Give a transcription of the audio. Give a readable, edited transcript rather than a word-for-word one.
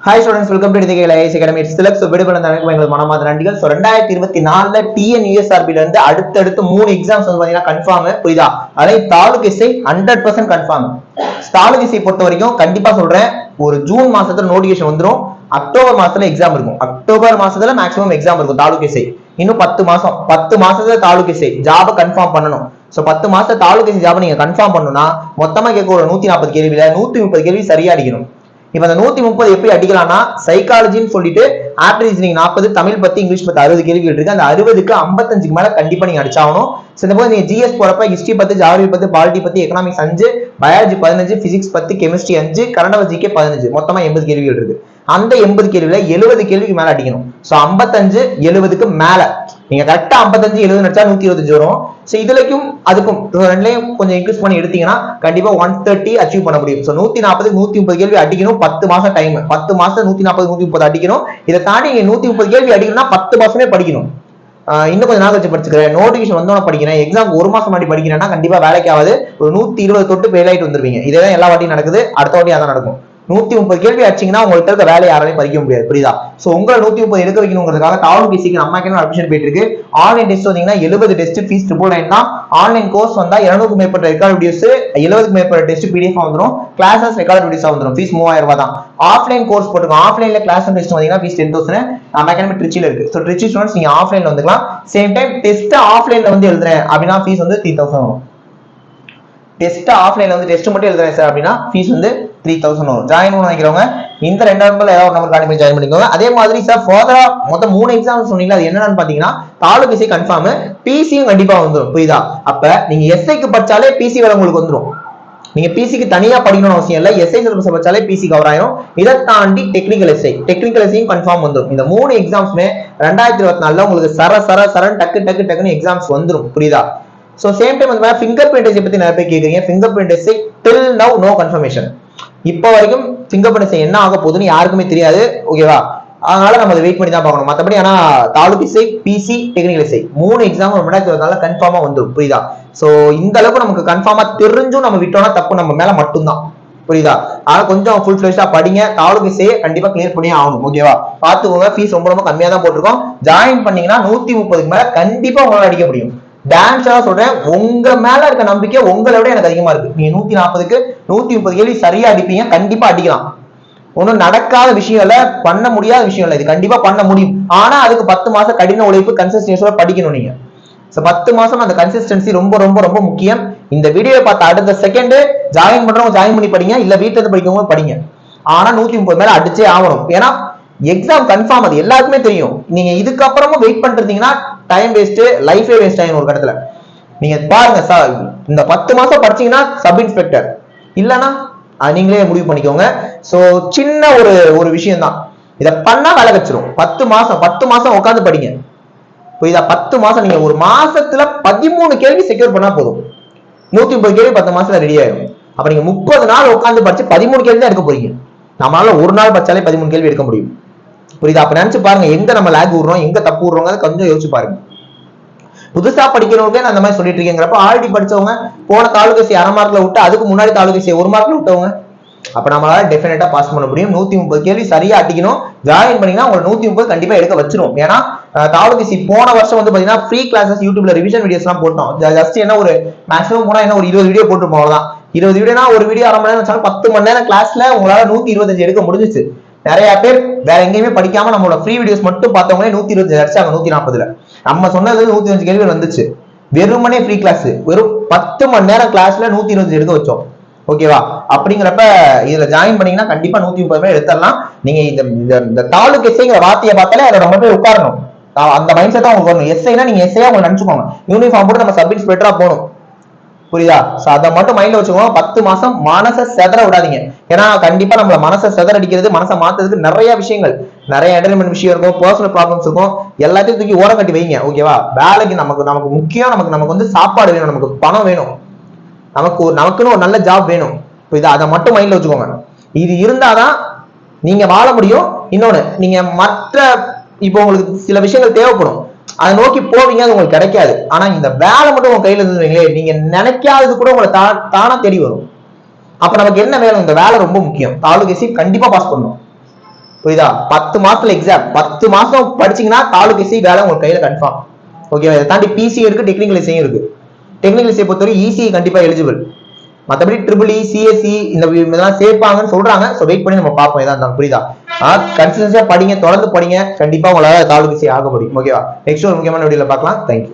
Hi students, welcome to IAS Academy. Select விடுபட நடக்கும் எங்கள் மனமார்ந்த நன்றிகள். 2024ல TNUSRB ல இருந்து அடுத்து 3 எக்ஸாம்ஸ் வந்து பாத்தீங்கன்னா கன்ஃபார்ம். புரியுதா? அதை taluk SI 100% confirm. Taluk SI பொறுத்த வரைக்கும் கண்டிப்பா சொல்றேன், ஒரு ஜூன் மாசத்துல நோட்டிஃபிகேஷன் வந்துரும். அக்டோபர் மாசத்துல எக்ஸாம் இருக்கும். அக்டோபர் மாசத்துல மேக்ஸிமம் எக்ஸாம் இருக்கும் தாலுக் எஸ்ஐ. இன்னும் 10 மாசத்துல தாலுக் எஸ்ஐ ஜாப கன்ஃபார்ம் பண்ணணும். சோ 10 மாசம் தாலுக் எஸ்ஐ ஜாப நீங்க கன்ஃபார்ம் பண்ணனும்னா மொத்தமா கேட்க ஒரு 140 கேள்வியில 130 கேள்வி சரியா அடிக்கணும். இப்ப அந்த 130 எப்படி அடிக்கலாம்னா, சைக்காலஜின்னு சொல்லிட்டு ஆப்ட் ரீசனிங் 40, தமிழ் பத்தி இங்கிலீஷ் பத்தி 60 கேள்விகள் இருக்கு. அந்த 60க்கு 55க்கு மேல கண்டிப்பா நீங்க அடிச்சாகணும். சிலபோது நீங்க ஜிஎஸ் போறப்ப ஹிஸ்டரி பத்தி, ஜியோகிராஃபி பத்தி, பாலிட்டி பத்தி, எக்கனாமிக்ஸ் 5, பயாலஜி 15, பிசிக்ஸ் பத்தி, கெமிஸ்ட்ரி 5, கரண்ட் அஃபேர்ஸ் ஜிகே 15, மொத்தமா 80 கேள்விகள் இருக்கு. அந்த 80 கேள்வியில 70 கேள்விக்கு மேல அடிக்கணும். சோ 55 70க்கு மேல நீங்க கரெக்டா 55 70 நடிச்சா 125 வரும். சோ இதுலக்கும் அதுக்கும் ரெண்டுலயும் கொஞ்சம் இன்க்ரீஸ் பண்ணி எடுத்தீங்கன்னா கண்டிப்பா 130 அச்சீவ் பண்ண முடியும். சோ 140 130 கேள்வி அடிக்கணும். 10 மாசம் டைம். 10 மாசம் 140 130 அடிக்கணும். இதை தாண்டி நீங்க 130 கேள்வி அடிக்கணும்னா 10 மாசமே படிக்கணும். இன்னும் கொஞ்சம் நாள் வச்சு படிச்சுக்கிறேன், நோட்டிபிகேஷன் வந்தோட படிக்கிறேன், எக்ஸாம் ஒரு மாசம் முன்னாடி படிக்கிறேன்னா கண்டிப்பா வேலைக்கு ஆகாது. ஒரு 120 தொட்டு ஃபெயில் ஆயிட்டு வந்துருவீங்க. இதெல்லாம் எல்லா வாட்டியும் நடக்குது, அடுத்த வாட்டி அதான் நடக்கும். 130 கேள்வி அடிச்சீங்கன்னா உங்கள்கிட்ட இருக்க வேலை யாராலையும் படிக்க முடியாது. புரியுதா? சோ உங்களை 130 எடுக்க வைக்கணுங்கிறதுக்காக தாலுக் எஸ்ஐக்கு நம்ம அகாடமி அட்மிஷன் போயிட்டு இருக்கு. ஆன்லைன் டெஸ்ட் வந்தீங்கன்னா 70 டெஸ்ட், ஃபீஸ் 999 தான். ஆன்லைன் கோர்ஸ் வந்தா 200க்கு மேற்பட்ட ரெக்கார்ட் வீடியோஸ், 70க்கு மேற்பட்ட டெஸ்ட் பிடிஎஃப் வந்துரும். கிளாஸஸ் ரெக்கார்ட் வீடியோஸ் வந்துரும். ஃபீஸ் 3000 ரூபாய் தான். ஆஃப்லைன் கோர்ஸ் போட்டுருக்கோம். ஆஃப்லைன்ல கிளாஸ் அண்ட் டெஸ்ட் வந்தீங்கன்னா ஃபீஸ் 10,000. நம்ம அகாடமி ட்ரிச்சில இருக்கு. சோ ட்ரிச்சி ஸ்டூடண்ட்ஸ் நீங்க ஆஃப்லைன்ல வந்துக்கலாம். சேம் டைம் டெஸ்ட் ஆஃப்லைன்ல வந்து எழுதுறேன் அப்படின்னா ஃபீஸ் வந்து 3000 வரும். டெஸ்ட் ஆஃப்லைன்ல வந்து டெஸ்ட் மட்டும் எழுதுறேன் சார் அப்படின்னா ஃபீஸ் வந்து 3000 வரும். ஜாயின் பண்ண நினைக்கிறவங்க இந்த 2 நம்பர்ல ஏதாவது ஒரு நம்பர் கான்டாக்ட் பண்ணி ஜாயின் பண்ணிக்கோங்க. அதே மாதிரி சார் ஃபர்தரா மொத்தம் 3 எக்ஸாம்ஸ் சொன்னீங்க, அது என்னன்னு பாத்தீங்கன்னா தாலுக் எஸ்ஐ கன்ஃபார்ம், பிசியும் கண்டிப்பா வந்துடும். புரியுதா? அப்ப நீங்க எஸ்ஐக்கு படிச்சாலே பிசி வேலை உங்களுக்கு வந்துடும். நீங்க பிசிக்கு தனியா படிக்கணும்னு அவசியம் இல்லை. எஸ்ஐ சிலபஸ் படிச்சாலே பிசி கவர் ஆயிரும். இதை தாண்டி டெக்னிக்கல் எஸ்ஐயும் கன்ஃபார்ம் வந்துடும். இந்த 3 எக்ஸாம்ஸ்மே 2024ல உங்களுக்கு சர டக்குன்னு எக்ஸாம்ஸ் வந்துடும். புரியுதா? சோ சேம் டைம் வந்து ஃபிங்கர் பிரிண்ட் எஸ்ஐ பத்தி நிறைய பேர் கேக்குறீங்க. Finger print SI till now no confirmation. இப்போ வரைக்கும் ஃபிங்கர் பிரிண்ட் எஸ்ஐ என்ன ஆக போகுதுன்னு யாருக்குமே தெரியாது. ஓகேவா? அதனால நம்ம அதை வெயிட் பண்ணி தான் பார்க்கணும். மற்றபடி ஆனா taluk SI, PC, technical SI 3 exam 2024ல கன்ஃபார்மா வந்துடும். புரியுதா? சோ இந்த அளவுக்கு நமக்கு கன்ஃபார்மா தெரிஞ்சும் நம்ம விட்டோம்னா தப்பு நம்ம மேல மட்டும்தான். புரியுதா? ஆனா கொஞ்சம் ஃபுல் ஃபிளெஷ்டா படிங்க. தாலுக் எஸ்ஐ கண்டிப்பா கிளியர் பண்ணி ஆகணும். ஓகேவா? பாத்துக்கோங்க, ஃபீஸ் ரொம்ப கம்மியா தான் போட்டிருக்கோம். ஜாயின் பண்ணீங்கன்னா 130க்கு மேல கண்டிப்பா உங்களால அடிக்க முடியும். டான்ஸா சொல்றேன், உங்க மேல இருக்க நம்பிக்கை உங்களை விட எனக்கு அதிகமா இருக்கு. நீங்க 140க்கு 130 கேள்வி சரியா அடிப்பீங்க. கண்டிப்பா அடிக்கலாம். ஒன்னும் நடக்காத விஷயம் இல்ல, பண்ண முடியாத விஷயம் இல்ல. இது கண்டிப்பா பண்ண முடியும். ஆனா அதுக்கு 10 மாசம் கடின உழைப்பு, கன்சிஸ்டன்சியோட படிக்கணும் நீங்க. 10 மாசம் அந்த கன்சிஸ்டன்சி ரொம்ப முக்கியம். இந்த வீடியோ பார்த்த அடுத்த செகண்ட் ஜாயின் பண்றவங்க ஜாயின் பண்ணி படிங்க, இல்ல வீட்டுல இருந்து படிக்கவங்க படிங்க. ஆனா 130 மேல அடிச்சே ஆகணும். ஏன்னா எக்ஸாம் கன்ஃபார்ம், அது எல்லாருக்குமே தெரியும். நீங்க இதுக்கப்புறமும் வெயிட் பண்ணிருந்தீங்கன்னா டைம் வேஸ்ட், லைஃபே வேஸ்ட் ஆயிடும் ஒரு இடத்துல. நீங்க பாருங்க சார், இந்த 10 மாசம் படிச்சீங்கன்னா சப் இன்ஸ்பெக்டர், இல்லனா நீங்களே முடிவு பண்ணிக்கோங்க. சோ சின்ன ஒரு விஷயம் தான், இத பண்ணா வேலை கிடைச்சிரும். 10 மாசம் உட்காந்து படிங்க. புரியுதா? 10 மாசம் நீங்க ஒரு மாசத்துல 13 கேள்வி செக்யூர் பண்ணா போதும். 130 கேள்வி 10 மாசத்துல ரெடி ஆயிடும். அப்ப நீங்க 30 நாள் உட்காந்து படிச்சு 13 கேள்வி தான் எடுக்க போறீங்க. நம்மளால ஒரு நாள் படிச்சாலே 13 கேள்வி எடுக்க முடியும். புரியுதா? அப்ப நினைச்சு பாருங்க, எங்க நம்ம லேக் விடுறோம், எங்க தப்பு விடுறோம், கொஞ்சம் யோசிச்சு பாருங்க. புதுசா படிக்கிறவங்க நான் அந்த மாதிரி சொல்லிட்டு இருக்கேங்கிறப்ப ஆல்ரெடி படிச்சவங்க போன தாலுக் எஸ்ஐ 1/2 மார்க்ல விட்டு, அதுக்கு முன்னாடி தாலுக் எஸ்ஐ 1 மார்க்ல விட்டவங்க, அப்ப நம்மளால டெஃபினட்டா பாஸ் பண்ண முடியும். 130 கேள்வி சரியா அடிக்கணும். ஜாயின் பண்ணீங்கன்னா உங்களை 130 கண்டிப்பா எடுக்க வச்சிரும். ஏன்னா தாலுக் எஸ்ஐ போன வருஷம் வந்து பாத்தீங்கன்னா ஃப்ரீ கிளாஸஸ் யூடியூப்ல ரிவிஷன் வீடியோஸ் எல்லாம் போட்டோம். ஜஸ்ட் என்ன ஒரு மேக்ஸிமம் போனா என்ன ஒரு 20 வீடியோ போட்டுருப்போம். அவ்வளவுதான். 20 வீடியோனா ஒரு வீடியோ 1/2 மணி நேரம் வச்சாலும் 10 மணி நேரம் கிளாஸ்ல உங்களால 125 எடுக்க முடிஞ்சிச்சு. நிறைய பேர் வேற எங்கேயுமே படிக்காம நம்மளோட ஃப்ரீ வீடியோஸ் மட்டும் பார்த்தவங்களே 125 அடிச்சாங்க 140ல. நம்ம சொன்னது 125 கேள்விகள் வந்துச்சு. வெறுமனே ஃப்ரீ கிளாஸ், வெறும் 10 மணி நேரம் கிளாஸ்ல 125 எடுக்க வச்சோம். ஓகேவா? அப்படிங்கிறப்ப இதுல ஜாயின் பண்ணீங்கன்னா கண்டிப்பா 130 பேர் எடுத்துடலாம். நீங்க இந்த தாலுக் எஸ்ஐங்கிற வார்த்தையை பார்த்தாலே அதை ரொம்ப பேர் உட்காரணும். அந்த மைண்ட் செட் உங்களுக்கு வரணும். எஸ்ஐனா நீங்க எஸ்ஐயா உங்களை நினைச்சுக்கோங்க. யூனிஃபார்ம் போட்டு நம்ம சப் இன்ஸ்பெக்டரா போகணும். புரியுதா? அதை மட்டும் மைண்ட்ல வச்சுக்கோங்க. 10 மாசம் மனசை செதற விடாதீங்க. ஏன்னா கண்டிப்பா நம்மள மனசை செதற அடிக்கிறது, மனசை மாத்துறதுக்கு நிறைய விஷயங்கள், நிறைய என்டர்டைன்மெண்ட் விஷயம் இருக்கும், பர்சனல் ப்ராப்ளம்ஸ் இருக்கும். எல்லாத்தையும் தூக்கி ஓரம் கட்டி வைங்க. ஓகேவா? வேலைக்கு நமக்கு முக்கியம். நமக்கு வந்து சாப்பாடு வேணும், நமக்கு பணம் வேணும், நமக்குன்னு ஒரு நல்ல ஜாப் வேணும். புரியுதா? அதை மட்டும் மைண்ட்ல வச்சுக்கோங்க. இது இருந்தாதான் நீங்க வாழ முடியும். இன்னொன்னு, நீங்க மற்ற இப்போ உங்களுக்கு சில விஷயங்கள் தேவைப்படும், அதை நோக்கி போவீங்க, அது உங்களுக்கு கிடைக்காது. ஆனா இந்த வேலை மட்டும் உங்க கையில இருந்தீங்களே, நீங்க நினைக்காதது கூட உங்களை தானா தேடி வரும். அப்ப நமக்கு என்ன வேணும்? இந்த வேலை ரொம்ப முக்கியம். தாலுக் எஸ்ஐ கண்டிப்பா பாஸ் பண்ணணும். புரியுதா? 10 மாசத்துல எக்ஸாம், 10 மாசம் படிச்சீங்கன்னா தாலுக் எஸ்ஐ வேலை உங்க கையில கன்ஃபார்ம். ஓகேவா? இதை தாண்டி பிசி இருக்கு, டெக்னிக்கல் எஸ்ஐயும் இருக்கு. டெக்னிக்கல் எஸ்ஐ பொறுத்தவரை ஈசி கண்டிப்பா எலிஜிபிள், மற்றபடி ட்ரிபிள் இ சிஎஸ்சி இதெல்லாம் சேர்ப்பாங்கன்னு சொல்றாங்க. ஸோ வெயிட் பண்ணி நம்ம பார்ப்போம் எதா இருந்தாலும். புரியுதா? கன்சிஸ்டன்ஸா படிங்க, தொடர்ந்து படிங்க, கண்டிப்பா உங்களால தாலுக் எஸ்ஐ ஆக முடியும். ஓகேவா? நெக்ஸ்ட் ஒரு முக்கியமான வீடியோல பார்க்கலாம். தேங்க்யூ.